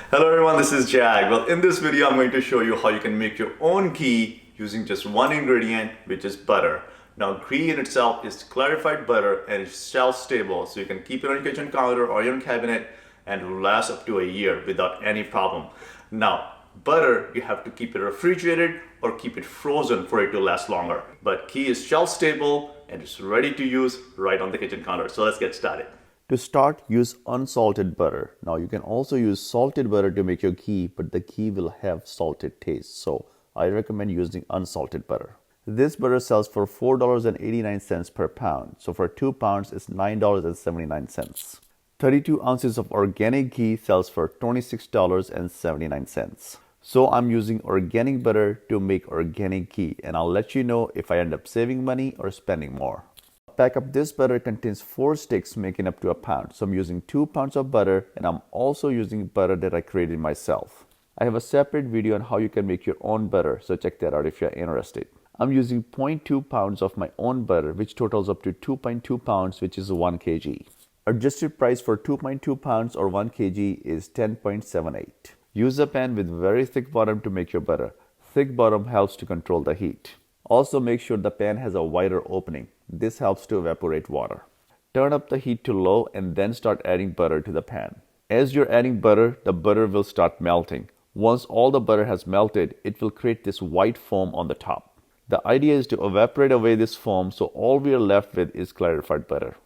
Hello everyone, this is Jag. Well, in this video, I'm going to show you how you can make your own ghee using just one ingredient, which is butter. Now, ghee in itself is clarified butter and it's shelf stable, so you can keep it on your kitchen counter or your cabinet and it will last up to a year without any problem. Now, butter, you have to keep it refrigerated or keep it frozen for it to last longer. But ghee is shelf stable and it's ready to use right on the kitchen counter. So let's get started. To start, use unsalted butter. Now you can also use salted butter to make your ghee, but the ghee will have salted taste. So I recommend using unsalted butter. This butter sells for $4.89 per pound. So for 2 pounds, it's $9.79. 32 ounces of organic ghee sells for $26.79. So I'm using organic butter to make organic ghee, and I'll let you know if I end up saving money or spending more. Pack of this butter contains 4 sticks making up to a pound. So I'm using 2 pounds of butter, and I'm also using butter that I created myself. I have a separate video on how you can make your own butter, so check that out if you're interested. I'm using 0.2 pounds of my own butter, which totals up to 2.2 pounds, which is 1 kg. Adjusted price for 2.2 pounds or 1 kg is 10.78. Use a pan with very thick bottom to make your butter. Thick bottom helps to control the heat. Also make sure the pan has a wider opening. This helps to evaporate water. Turn up the heat to low and then start adding butter to the pan. As you're adding butter, the butter will start melting. Once all the butter has melted, it will create this white foam on the top. The idea is to evaporate away this foam, so all we are left with is clarified butter.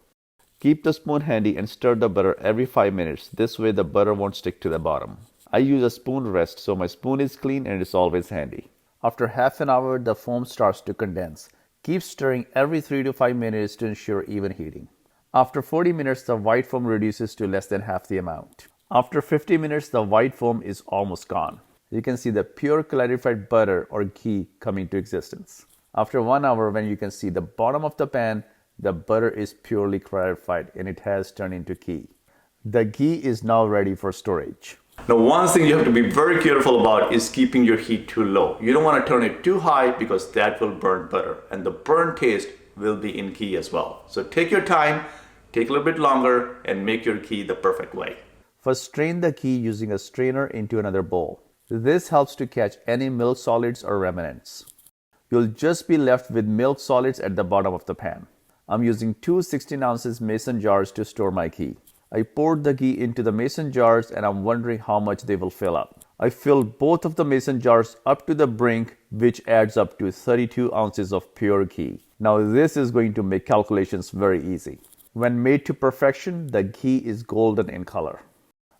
Keep the spoon handy and stir the butter every 5 minutes. This way the butter won't stick to the bottom. I use a spoon rest, so my spoon is clean and it's always handy. After half an hour, the foam starts to condense. Keep stirring every 3 to 5 minutes to ensure even heating. After 40 minutes, the white foam reduces to less than half the amount. After 50 minutes, the white foam is almost gone. You can see the pure clarified butter or ghee coming to existence. After 1 hour, when you can see the bottom of the pan, the butter is purely clarified and it has turned into ghee. The ghee is now ready for storage. Now, one thing you have to be very careful about is keeping your heat too low. You don't want to turn it too high because that will burn butter, and the burnt taste will be in ghee as well. So take your time, take a little bit longer, and make your ghee the perfect way. First, strain the ghee using a strainer into another bowl. This helps to catch any milk solids or remnants. You'll just be left with milk solids at the bottom of the pan. I'm using 2 16 ounces mason jars to store my ghee. I poured the ghee into the mason jars and I'm wondering how much they will fill up. I filled both of the mason jars up to the brink, which adds up to 32 ounces of pure ghee. Now this is going to make calculations very easy. When made to perfection, the ghee is golden in color.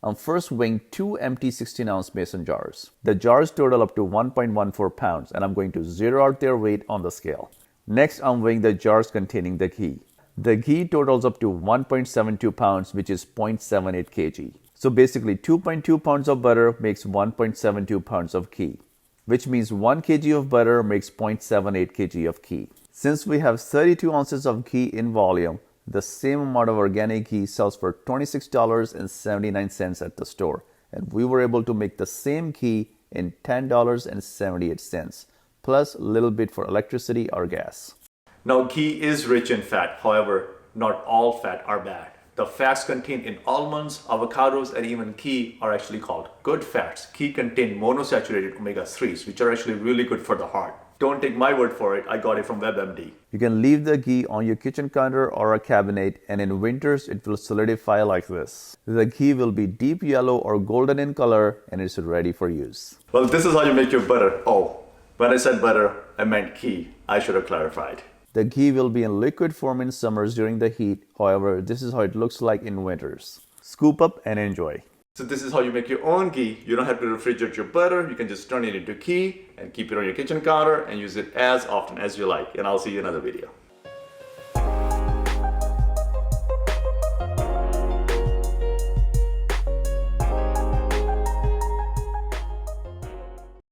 I'm first weighing 2 empty 16-ounce mason jars. The jars total up to 1.14 pounds and I'm going to zero out their weight on the scale. Next, I'm weighing the jars containing the ghee. The ghee totals up to 1.72 pounds, which is 0.78 kg. So basically 2.2 pounds of butter makes 1.72 pounds of ghee, which means 1 kg of butter makes 0.78 kg of ghee. Since we have 32 ounces of ghee in volume, the same amount of organic ghee sells for $26.79 at the store. And we were able to make the same ghee in $10.78, plus a little bit for electricity or gas. Now, ghee is rich in fat. However, not all fat are bad. The fats contained in almonds, avocados, and even ghee are actually called good fats. Ghee contain monosaturated omega-3s, which are actually really good for the heart. Don't take my word for it. I got it from WebMD. You can leave the ghee on your kitchen counter or a cabinet, and in winters, it will solidify like this. The ghee will be deep yellow or golden in color, and it's ready for use. Well, this is how you make your butter. Oh, when I said butter, I meant ghee. I should have clarified. The ghee will be in liquid form in summers during the heat. However, this is how it looks like in winters. Scoop up and enjoy. So this is how you make your own ghee. You don't have to refrigerate your butter. You can just turn it into ghee and keep it on your kitchen counter and use it as often as you like. And I'll see you in another video.